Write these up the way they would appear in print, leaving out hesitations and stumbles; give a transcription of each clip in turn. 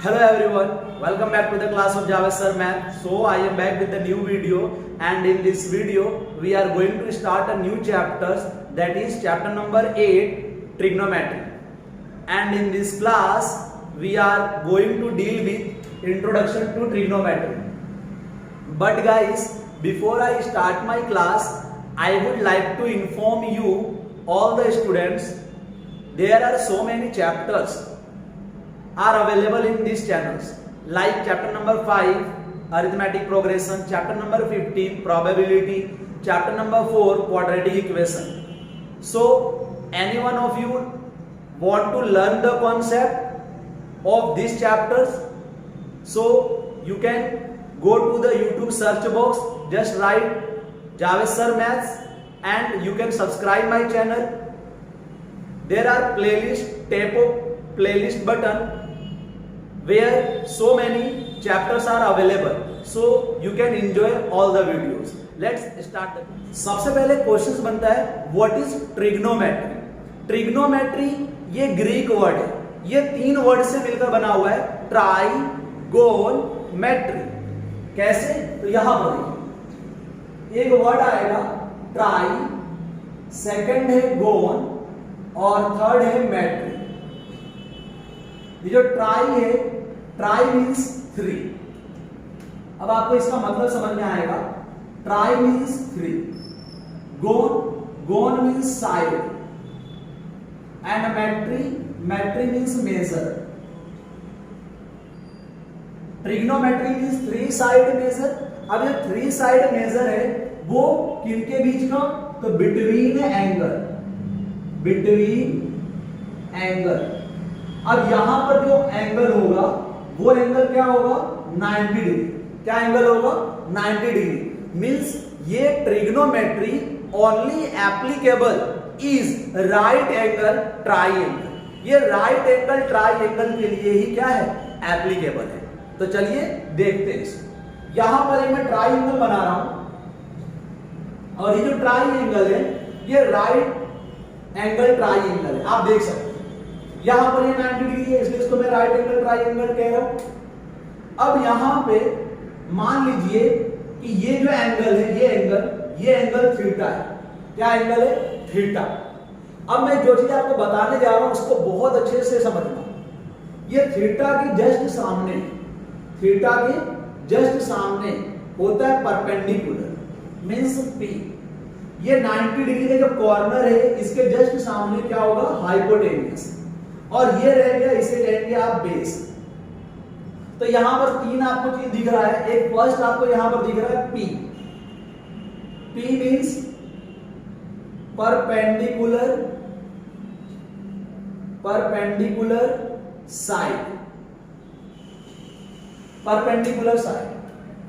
Hello everyone, welcome back to the class of Java Sir Math. So I am back with a new video, and in this video we are going to start a new chapter, that is chapter number 8, trigonometry. And in this class we are going to deal with introduction to trigonometry. But guys, before I start my class, I would like to inform you all the students, there are so many chapters are available in these channels, like chapter number 5 arithmetic progression, chapter number 15 probability, chapter number 4 quadratic equation. So any one of you want to learn the concept of these chapters, so you can go to the YouTube search box, just write Java Sir Maths and you can subscribe my channel. There are playlist, tap of playlist button where so many chapters are available, so you can enjoy all the videos. Let's start the class. सबसे पहले question बनता है what is trigonometry. Trigonometry ये Greek word है, ये 3 word से मिलकर बना हुआ है, ट्राइगोनमेट्री. कैसे? तो यहां पर देखिए, एक वर्ड आएगा ट्राई, सेकंड है गोन और थर्ड है मेट्री. ये जो ट्राई है, ट्राई मीन्स 3. अब आपको इसका मतलब समझ में आएगा. Tri means 3, gon means side, and metry means measure. Trigonometry means 3 side measure. अब ये 3 साइड मेजर है वो किनके बीच का? तो बिटवीन एंगल. अब यहां पर जो एंगल होगा वो एंगल क्या होगा? 90 डिग्री. क्या एंगल होगा? 90 डिग्री. मींस ये trigonometry only applicable is right angle triangle. ये राइट एंगल ट्राइंगल के लिए ही क्या है? एप्लीकेबल है. तो चलिए देखते हैं इसको. यहां पर मैं ट्राइंगल बना रहा हूं और ये जो ट्राइंगल है ये राइट एंगल ट्राइंगल है. आप देख सकते हैं यहां पर ये 90 डिग्री है, इसलिए इसको मैं राइट एंगल ट्राइंगल कह रहा हूं. अब यहां पे मान लीजिए कि ये जो एंगल है, ये एंगल थीटा है. क्या एंगल है? थीटा. अब मैं जो चीज आपको बताने जा रहा हूं उसको बहुत अच्छे से समझना. ये थीटा के जस्ट सामने होता है परपेंडिकुलर, मींस P. ये 90 डिग्री का जो कॉर्नर है इसके जस्ट सामने क्या होगा? हाइपोटेन्यूस. और ये रह गया, इसे कहेंगे आप बेस. तो यहां पर 3 आपको चीज दिख रहा है. एक फर्स्ट आपको यहां पर दिख रहा है P मींस परपेंडिकुलर साइड.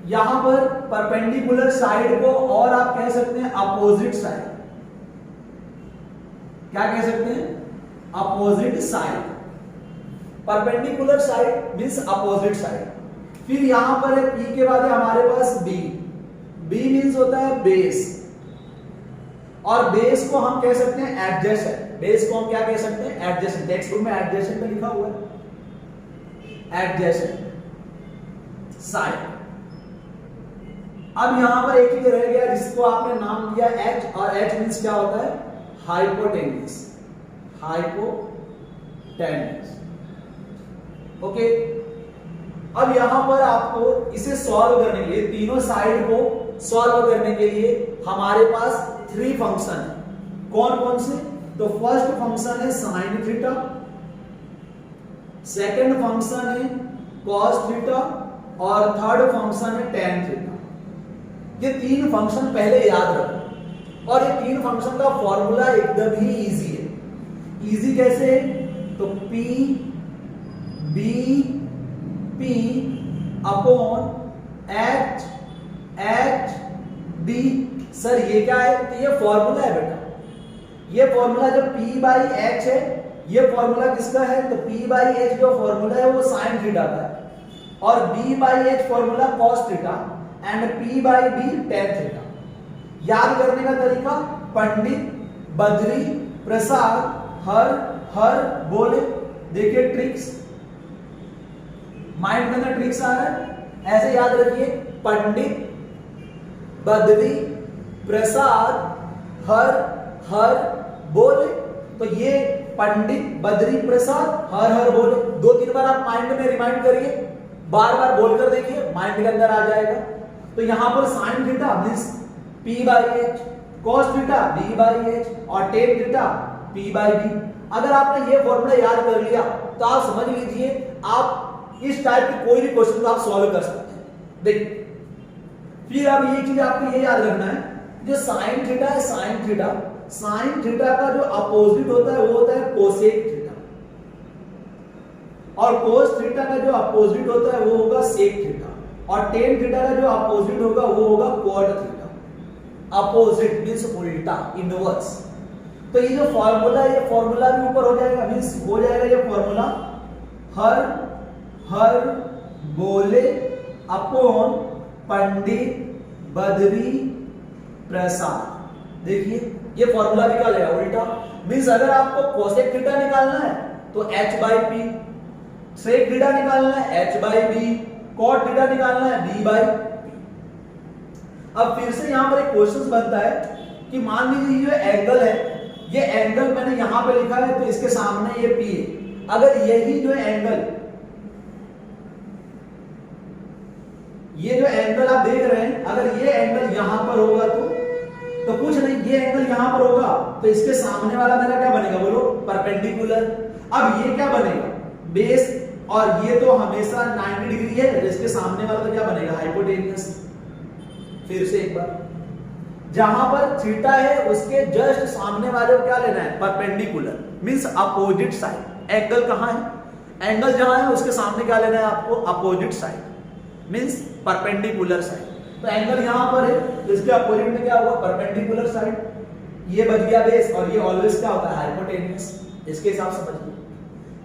यहां पर परपेंडिकुलर साइड को और आप कह सकते हैं अपोजिट साइड. क्या कह सकते हैं? Opposite side. Perpendicular side means opposite side. फिर यहां पर है P के बाद है हमारे पास B मींस होता है बेस. और बेस को हम कह सकते हैं एडजेसेंट. बेस को हम क्या कह सकते हैं? एडजेसेंट. टेक्स्ट बुक में एडजेसेंट लिखा हुआ है, एडजेसेंट साइड. अब यहां पर एक चीज रह गया जिसको आपने नाम दिया H, और H मींस क्या होता है? हाइपोटेन्यूस. ओके. अब यहां पर आपको इसे सॉल्व करने के लिए, तीनों साइड को सॉल्व करने के लिए हमारे पास 3 फंक्शन है. कौन से? तो फर्स्ट फंक्शन है साइन थीटा, सेकंड फंक्शन है कॉस थीटा और थर्ड फंक्शन है टेन थीटा. ये 3 फंक्शन पहले याद रखो. और ये 3 फंक्शन का फॉर्मूला एकदम ही इजी है. इजी कैसे? तो P upon H D. Sir ये क्या है? तो ये फॉर्मूला है बेटा. ये फॉर्मूला जो P/H है, ये फॉर्मूला किसका है? तो P/H जो फॉर्मूला है वो साइन थीटा का है, और B/H formula cos theta, and P/D tan theta. याद करने का तरीका, पंडित, बद्री, प्रसाद, हर बोले. देखिए ट्रिक्स, माइंड के अंदर ट्रिक्स आ रहा है, ऐसे याद रखिए, पंडित बद्री प्रसाद हर हर बोले। तो ये पंडित बद्री प्रसाद हर हर बोले, 2-3 बार आप माइंड में रिमाइंड करिए, बार बार बोलकर देखिए, माइंड के अंदर आ जाएगा। तो यहां पर sine theta means P/H, cos theta B/H और टेन थीटा P/B। अगर आपने ये फॉर्मूला याद कर लिया तो आप समझ लीजिए आप इस टाइप के कोई भी क्वेश्चन को आप सॉल्व कर सकते हैं। देखिए फिर अब ये चीज आपको ये याद रखना है, जो साइन थीटा है, साइन थीटा का जो अपोजिट होता है वो होता है कोसेक थीटा, और कोस थीटा का जो अपोजिट होता है वो होगा सेक थीटा, और टेन थीटा का जो अपोजिट होगा वो होगा क्वाड थीटा। अपोजिट मींस उल्टा, इनवर्स। तो ये जो फॉर्मूला, ये फॉर्मूला भी ऊपर हो जाएगा, मींस हो जाएगा ये फॉर्मूला हर हर बोले अपॉन पंडित बद्री प्रसाद। देखिए ये फॉर्मूला भी क्या हो जाएगा उल्टा, मींस अगर आपको कोसेक थीटा निकालना है तो H/P, सेक थीटा निकालना है H/B, कॉट थीटा निकालना है B/P। अब फिर से यहां पर एक क्वेश्चन बनता है कि मान लीजिए ये एंगल है, ये एंगल मैंने यहां पे लिखा है तो इसके सामने ये P है। अगर यही जो एंगल, ये जो एंगल आप देख रहे हैं, अगर ये एंगल यहां पर होगा तो कुछ नहीं, ये एंगल यहां पर होगा तो इसके सामने वाला मेरा क्या बनेगा बोलो, परपेंडिकुलर। अब ये क्या बनेगा, बेस, और ये तो हमेशा 90 डिग्री है, इसके सामने वाला तो क्या बनेगा, हाइपोटेनियस। फिर से एक बार, जहां पर थीटा है उसके जस्ट सामने वाले को क्या लेना है, perpendicular, means opposite side. Angle कहां है, एंगल जहां है उसके सामने क्या लेना है आपको, opposite side, means perpendicular side. तो एंगल यहां पर है तो इसके अपोजिट में क्या होगा, परपेंडिकुलर साइड। ये बच गया बेस, और ये ऑलवेज क्या होता है, हाइपोटेनियस। इसके हिसाब से समझिए,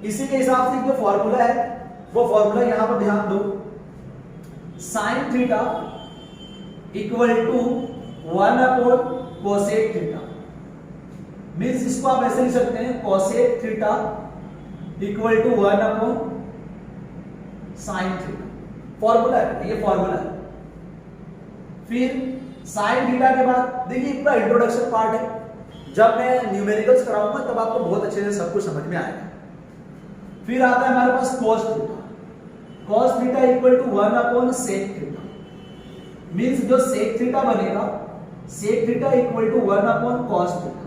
इसी के हिसाब से जो फॉर्मूला है वो फॉर्मूला यहां पर ध्यान दो, sine theta equal to 1 upon cosec theta, means इसको आप ऐसे लिख सकते हैं, cosec theta equal to 1 upon sine theta. Formula है ये, फॉर्मूला है। फिर साइन थीटा के बाद देखिए पूरा इंट्रोडक्शन पार्ट है, जब मैं न्यूमेरिकल्स कराऊंगा तब आपको बहुत अच्छे से सब कुछ समझ में आएगा। फिर आता है हमारे पास cos theta, cos theta equal to 1 upon sec theta, means जो सेक थीटा बनेगा, sec theta equal to 1 upon cos theta.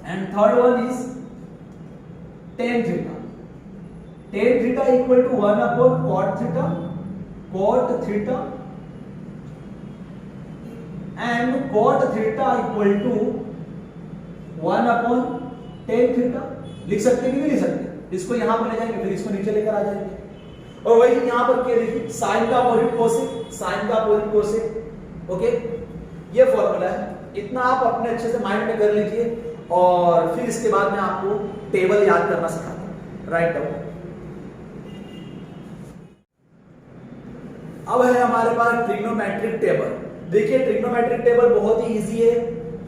And third one is tan theta, tan theta equal to 1 upon cot theta, cot theta, and cot theta equal to 1 upon tan theta. लिख सकते कि नहीं लिख सकते, इसको यहां पर ले जाएंगे फिर इसको नीचे लेकर आ जाएंगे। और वही यहां पर क्या देखिए, साइन का अपोजिट कोसेक, साइन का अपोजिट कोसेक। ओके, ये फॉर्मूला है, इतना आप अपने अच्छे से माइंड में कर लीजिए, और फिर इसके बाद मैं आपको टेबल याद करना सिखाता हूं, राइट डाउन। अब है हमारे पास ट्रिग्नोमेट्रिक टेबल। देखिए ट्रिग्नोमेट्रिक टेबल बहुत ही इजी है,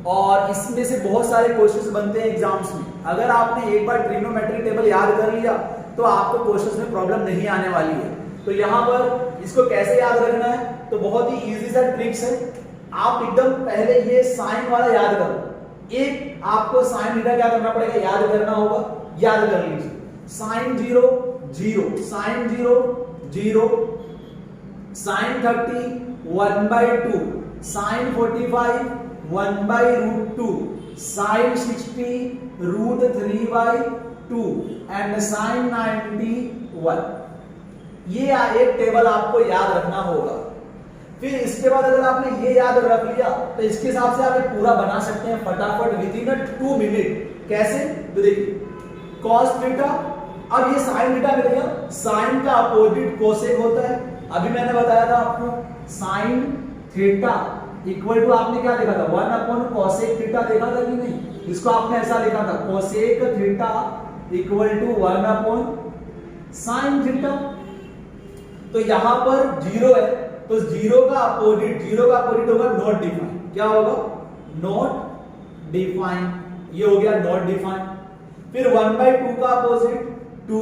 और इसमें से बहुत सारे क्वेश्चंस बनते हैं एग्जाम्स में। अगर आपने एक बार ट्रिग्नोमेट्रिक टेबल याद कर लिया तो आपको क्वेश्चंस में प्रॉब्लम नहीं आने वाली है। तो यहाँ पर इसको कैसे याद रखना है, तो बहुत ही इजी सा ट्रिक्स है। आप एकदम पहले ये साइन वाला याद करो, एक आपको साइन थीटा क्या करना पड़ेगा, याद करना होगा, याद कर लीजिए। Sine 0 0, sine 0 0, sine 30 1/2, sine 45 1/√2, sine 60 √3/2 and sine 90 1। ये एक टेबल आपको याद रखना होगा। फिर इसके बाद अगर आपने ये याद रख लिया तो इसके हिसाब से आप ये पूरा बना सकते हैं फटाफट विदिन 2 मिनट। कैसे, तो देखिए cos थीटा, अब ये sin थीटा मिल गया, sin का अपोजिट कोसेक होता है। अभी मैंने बताया था आपको sin थीटा इक्वल टू, आपने क्या देखा था, 1 अपॉन कोसेक थीटा देखा था कि नहीं, इसको आपने ऐसा लिखा था, cosec theta equal to 1 upon sin theta. तो यहां पर 0 है तो 0 का अपोजिट होगा नॉट डिफाइन। क्या होगा, नॉट डिफाइन, ये हो गया नॉट डिफाइन। फिर 1/2 का अपोजिट 2,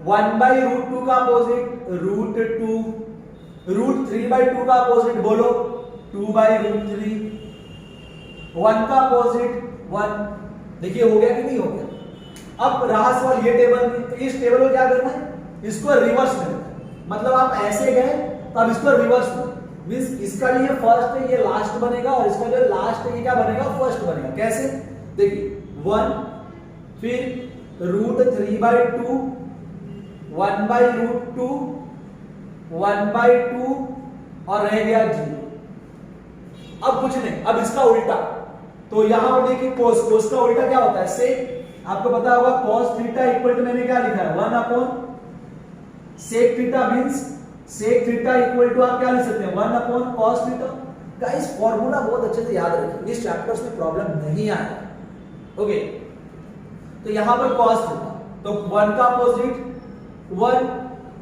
1/√2 का अपोजिट √2, √3/2 का अपोजिट बोलो 2/√3, 1 का अपोजिट 1। देखिए हो गया कि नहीं हो गया। अब रहा सवाल ये टेबल में, तो इस टेबल को क्या करना है, इसको रिवर्स करना है। मतलब आप ऐसे गए तो अब इसको रिवर्स में, मींस इसका लिए फर्स्ट है, ये लास्ट बनेगा, और इसका जो लास्ट है ये क्या बनेगा, फर्स्ट बनेगा। कैसे, देखिए 1, फिर √3/2, 1/√2, 1/2 और रह गया 0। अब कुछ नहीं, अब इसका उल्टा, तो यहां पर देखिए cos का उल्टा क्या होता है, sec। आपको पता होगा cos थीटा इक्वल टू, मैंने क्या लिखा है 1/sec theta, means sec theta equal to आप क्या लिख सकते हैं 1/cos थीटा। गाइस फॉर्मूला बहुत अच्छे से याद रखिए, इस चैप्टर्स में प्रॉब्लम नहीं आया। ओके, तो यहां पर cos थीटा, तो 1 का अपोजिट 1,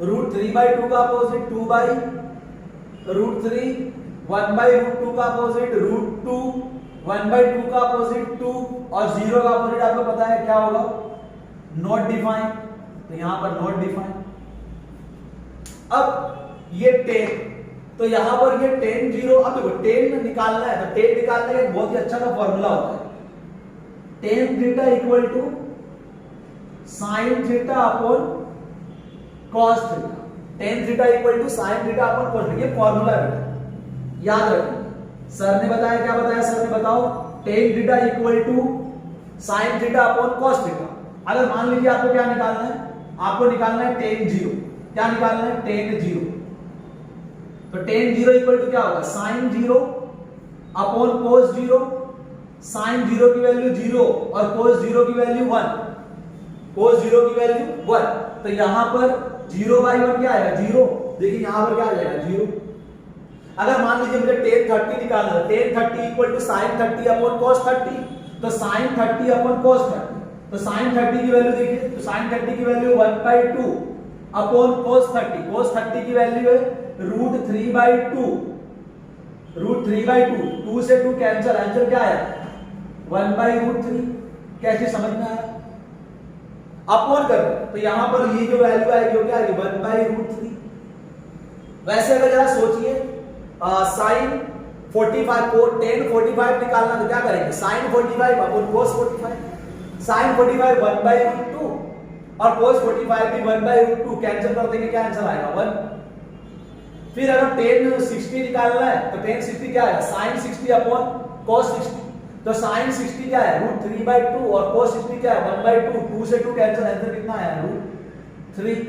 √3/2 का अपोजिट 2/√3, 1/√2 का अपोजिट √2, 1/2 का अपोजिट 2, और 0 का अपोजिट आपको पता है क्या होगा, नॉट डिफाइन। तो यहां पर नॉट डिफाइन। अब ये 10, तो यहां पर ये 10 0, अब देखो 10 निकालना है, तो 10 निकालने का एक बहुत ही अच्छा सा फॉर्मूला होता है, tan theta equal to sin theta upon cos theta. tan theta equal to sin theta upon cos theta, ये फॉर्मूला है, याद रखना। सर ने बताया, क्या बताया सर ने, बताओ, tan theta equal to sin theta upon cos theta. अगर मान लीजिए आपको क्या निकालना है, आपको निकालना है tan 0, क्या निकालना है tan 0, तो tan 0 इक्वल टू क्या होगा, sin 0 अपॉन cos 0। sin 0 की वैल्यू 0 और cos 0 की वैल्यू 1, cos 0 की वैल्यू 1, तो यहां पर 0/1 क्या आएगा 0। देखिए यहां पर क्या आ जाएगा 0। अगर मान लीजिए मुझे tan 30 निकालना है, tan 30 इक्वल टू sin 30 अपॉन cos 30, तो sin 30 अपॉन cos 30, तो sin 30 की वैल्यू देखिए, तो sin 30 की वैल्यू 1/2 अपॉन cos 30, cos 30 की वैल्यू है √3/2, √3/2, 2 से 2 कैंसिल, आंसर क्या आया 1/√3। कैसे समझ में आया, अपॉन कर, तो यहां पर ये जो वैल्यू आएगी वो क्या आएगी 1/√3। वैसे अगर जरा सोचिए, sin 45 को tan 45 निकालना, तो क्या करेंगे sin 45 अपॉन cos 45, sin 45 1/√2 और cos 45 भी 1/√2, कैंसिल कर देंगे, क्या आंसर आएगा 1। फिर अगर tan 60 निकालना है, तो tan 60 क्या है sin 60 अपॉन cos 60, तो sin 60 क्या है √3/2 और cos 60 क्या है 1/2, 2 से 2 कैंसिल, आंसर कितना आया √3।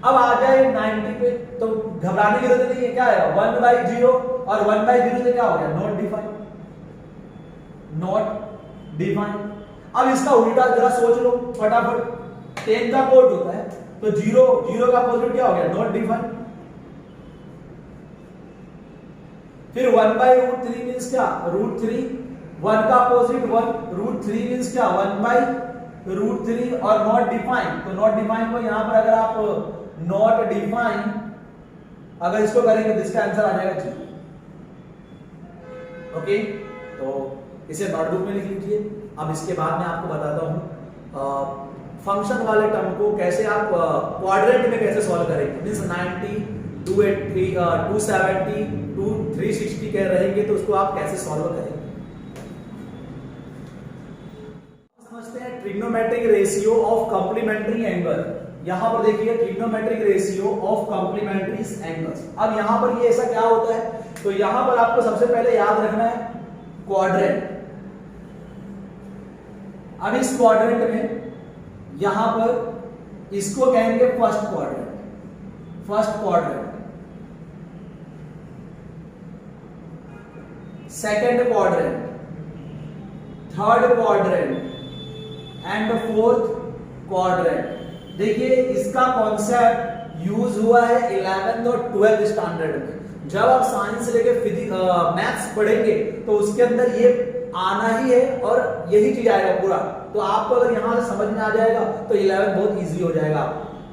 अब आ जाए 90 पे, तो घबराने की जरूरत नहीं है, क्या है 1/0 और 1/0 से क्या हो गया नॉट डिफाइन, नॉट डिफाइन। अब इसका उल्टा जरा सोच लो फटाफट, 10 का कोड होता है, तो 0 का अपोजिट क्या हो गया नॉट डिफाइन। फिर 1/√3 मींस क्या √3, 1 का अपोजिट 1, √3 मींस क्या 1/√3 और नॉट डिफाइन, तो नॉट डिफाइन को यहां पर अगर आप नॉट डिफाइन अगर इसको करेंगे तो इसका आंसर आ जाएगा 0। ओके, तो इसे नोटबुक में लिख लीजिए। अब इसके बाद मैं आपको बताता हूं फंक्शन वाले टर्म को कैसे आप क्वाड्रेंट में कैसे सॉल्व करेंगे, मींस 90 280 270 360 कह रहेंगे, तो उसको आप कैसे सॉल्व करेंगे। समझते हैं trigonometric ratio of complementary angle. यहां पर देखिए trigonometric ratio of complementary angles. अब यहां पर ये ऐसा क्या होता है, तो यहां पर आपको सबसे पहले याद रखना है क्वाड्रेंट। अब इस क्वाड्रेंट में यहां पर इसको कहेंगे first quadrant, first quadrant, second quadrant, third quadrant and fourth quadrant. देखिए इसका कॉन्सेप्ट यूज हुआ है 11th और 12th स्टैंडर्ड में। जब आप साइंस लेके मैथ्स पढ़ेंगे तो उसके अंदर ये आना ही है और यही चीज आएगा पूरा। तो आपको अगर यहां से समझ में आ जाएगा तो 11th बहुत इजी हो जाएगा।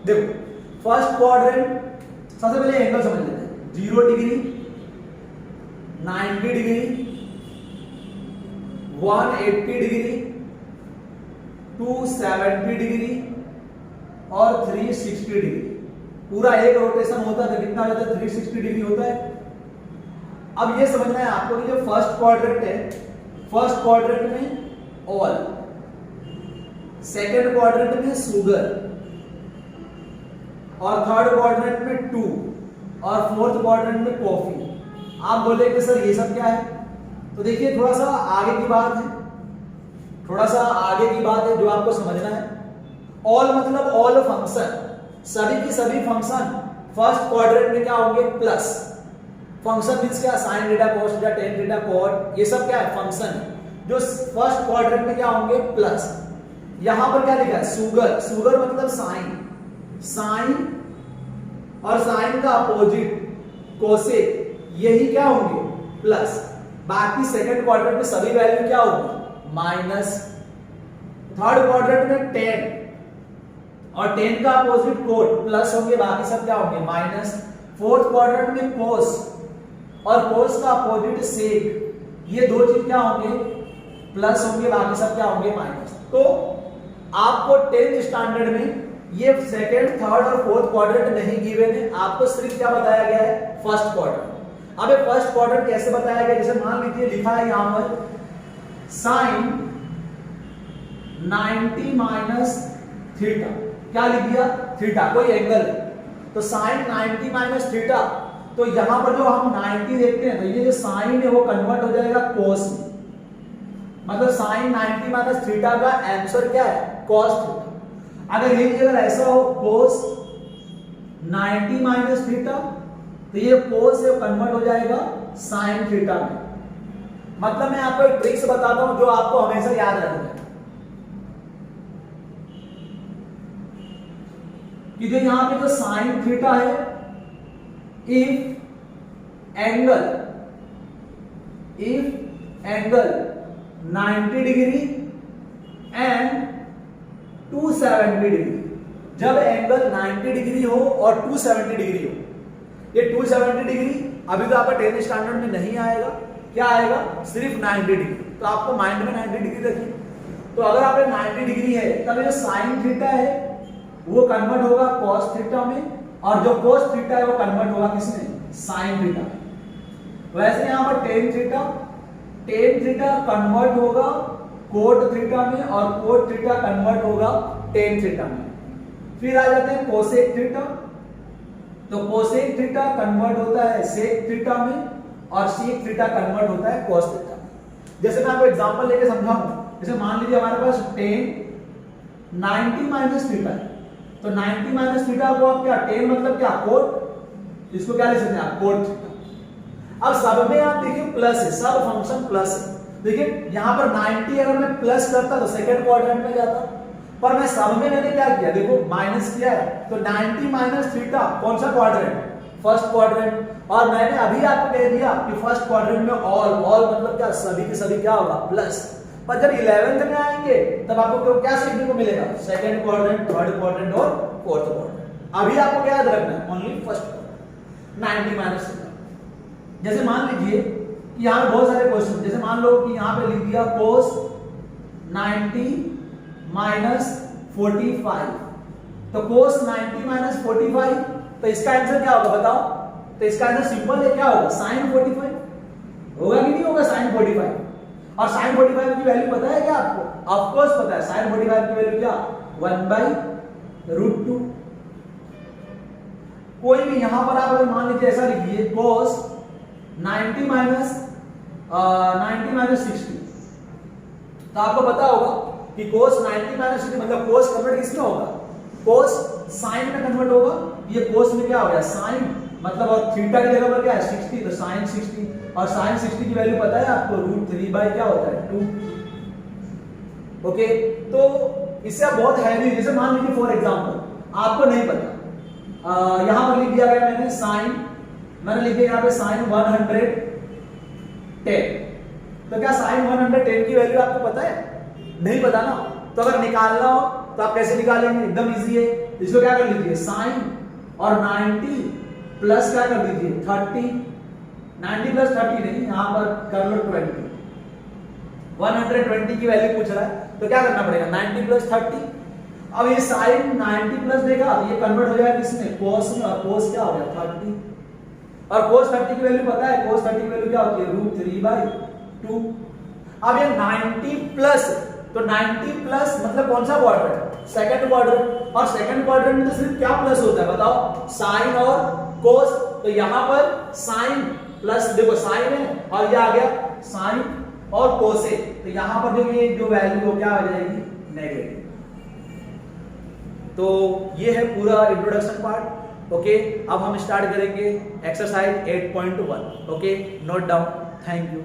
देखो फर्स्ट क्वाड्रेंट, सबसे पहले एंगल समझ लेते हैं। 0 डिग्री, 90 डिग्री, 180 डिग्री, 270 डिग्री और 360 डिग्री। पूरा एक रोटेशन होता है तो कितना हो जाता है, 360 डिग्री होता है। अब ये समझना है आपको कि जो फर्स्ट क्वाड्रेंट है, फर्स्ट क्वाड्रेंट में ऑल, सेकंड क्वाड्रेंट में शुगर, और थर्ड क्वाड्रेंट में 2, और फोर्थ क्वाड्रेंट में कॉफी। आप बोले कि सर ये सब क्या है, तो देखिए थोड़ा सा आगे की बात है, थोड़ा सा आगे की बात है जो आपको समझना है। ऑल मतलब ऑल फंक्शन, सभी की सभी फंक्शन फर्स्ट क्वाड्रेंट में क्या होंगे, प्लस। फंक्शन मींस क्या, sine theta cos theta tan theta cot, ये सब क्या है, फंक्शन है जो फर्स्ट क्वाड्रेंट में क्या होंगे, प्लस। यहां पर क्या लिखा है, शुगर, शुगर मतलब साइन, साइन और साइन का अपोजिट कोसेक, यही क्या होंगे, प्लस। बाकी सेकंड क्वाड्रेंट में सभी वैल्यू क्या होगी, माइनस। थर्ड क्वाड्रेंट में 10 और 10 का अपोजिट कोट प्लस होंगे, बाकी सब क्या होंगे, माइनस। फोर्थ क्वाड्रेंट में कोस और कोस का अपोजिट सेक, ये दो चीज क्या होंगे, प्लस होंगे, बाकी सब क्या होंगे, माइनस। तो आपको 10th स्टैंडर्ड में ये सेकंड, थर्ड और फोर्थ क्वाड्रेंट नहीं गिवन है, आपको सिर्फ क्या बताया गया है, फर्स्ट क्वाड्रेंट। अब ये फर्स्ट क्वाड्रेंट कैसे बताया गया, जैसे मान लीजिए लिखा है यहां पर साइन 90 माइनस थीटा, क्या लिख दिया, थीटा, कोई एंगल है तो साइन 90 माइनस थीटा, तो यहां पर जो हम 90 देखते हैं तो ये जो साइन है वो कन्वर्ट हो जाएगा कोस में, मतलब साइन 90 माइनस थीटा का आंसर क्या है, कॉस थीटा। अगर ये अगर ऐसा हो कोस 90 माइनस थीटा, तो ये कोस से कन्वर्ट हो जाएगा साइन थीटा में। मतलब मैं आपको एक ट्रिक्स बताता हूं जो आपको हमेशा याद रखना है कि जो यहां पे जो साइन थीटा है, if angle 90 degree and 270 degree, जब एंगल 90 डिग्री हो और 270 डिग्री हो, ये 270 डिग्री अभी तो आपका 10th स्टैंडर्ड में नहीं आएगा, क्या आएगा, सिर्फ 90 डिग्री। तो आपको माइंड में 90 डिग्री रखिए। तो अगर आप 90 डिग्री है तब ये साइन थीटा है वो कन्वर्ट होगा कॉस थीटा में, और जो कॉस थीटा है वो कन्वर्ट होगा किसमें, साइन थीटा। वैसे यहां पर टेन थीटा कन्वर्ट होगा कोट थीटा में, और कोट थीटा कन्वर्ट होगा टेन थीटा में। फिर आ जाते हैं कोसेक थीटा, तो कोसेक थीटा कन्वर्ट होता है सेक थीटा में, और सेक थीटा कन्वर्ट होता है कॉस थीटा में। जैसे मैं आपको एग्जांपल लेके समझाऊं, जैसे मान लीजिए हमारे पास टेन 90 माइनस थीटा है, तो 90 माइनस थीटा को आप क्या, टेन मतलब क्या, कोट, इसको क्या लिख सकते हैं आप, कोट थीटा। अब सब में आप देखिए प्लस है, सब फंक्शन प्लस है। देखिए यहां पर 90 अगर मैं प्लस करता तो सेकंड क्वाड्रेंट में जाता, पर मैं सब में मैंने क्या किया, देखो माइनस किया है, तो 90 माइनस थीटा कौन सा क्वाड्रेंट, फर्स्ट क्वाड्रेंट। और मैंने अभी आपको कह दिया कि फर्स्ट क्वाड्रेंट में ऑल मतलब क्या, सभी के सभी क्या होगा, प्लस। पर जब 11th में आएंगे तब आपको क्या सीखने को मिलेगा, सेकंड क्वाड्रेंट, थर्ड क्वाड्रेंट और फोर्थ क्वाड्रेंट। अभी आपको क्या याद रखना है, only first quadrant 90 minus theta. जैसे मान लीजिए कि यहां पे बहुत सारे क्वेश्चन, जैसे मान लो कि यहां पे लिख दिया cos 90 माइनस 45, तो cos 90 माइनस 45, तो इसका आंसर क्या होगा बताओ, तो इसका आंसर सिंपल है, क्या होगा, sin 45 होगा कि नहीं होगा, sin 45। और sin 45 की वैल्यू पता है क्या आपको, ऑफ कोर्स पता है, sin 45 की वैल्यू क्या, 1/√2। कोई भी यहां पर आप अगर मान लीजिए ऐसा लिखिए cos 90 माइनस 60, तो आपको पता होगा कि cos 90 माइनस 60 मतलब cos कन्वर्ट किसमें होगा, cos sin में कन्वर्ट होगा। ये cos में क्या हो गया, sin, मतलब और थीटा की जगह पर क्या है 60, तो sin 60, और sin 60 की वैल्यू पता है आपको, √3 बाई क्या होता है 2। ओके, तो इससे आप बहुत हैवी, जैसे मान लीजिए फॉर एग्जांपल आपको नहीं पता, यहां पर लिख दिया गया मैंने sin, मैंने लिख दिया यहां पे sin 110, तो क्या sin 110 की वैल्यू आपको पता है, नहीं पता ना। तो अगर निकालना हो तो आप कैसे निकालेंगे, एकदम इजी है, इसको क्या कर लीजिए sin और 90 प्लस क्या कर दीजिए 30, 90 प्लस 30 नहीं, यहां पर कर लो 20, 120 की वैल्यू पूछ रहा है, तो क्या करना पड़ेगा 90 प्लस 30। अब ये साइन 90 प्लस देखा, ये कन्वर्ट हो जाएगा किसमें, cos में, और cos क्या हो गया 30, और cos 30 की वैल्यू पता है, cos 30 की वैल्यू क्या होती है, √3/2। अब ये 90 प्लस, तो 90 प्लस मतलब कौन सा क्वाड्रेंट, सेकंड क्वाड्रेंट, और सेकंड क्वाड्रेंट में तो सिर्फ क्या प्लस होता है बताओ, साइन और cos, तो यहां पर साइन प्लस, देखो साइन है और ये आ गया साइन और cos है, तो यहां पर जो ये जो वैल्यू हो क्या आ जाएगी, नेगेटिव। तो ये है पूरा इंट्रोडक्शन पार्ट। ओके, अब हम स्टार्ट करेंगे exercise 8.1। Okay, note down. Thank you.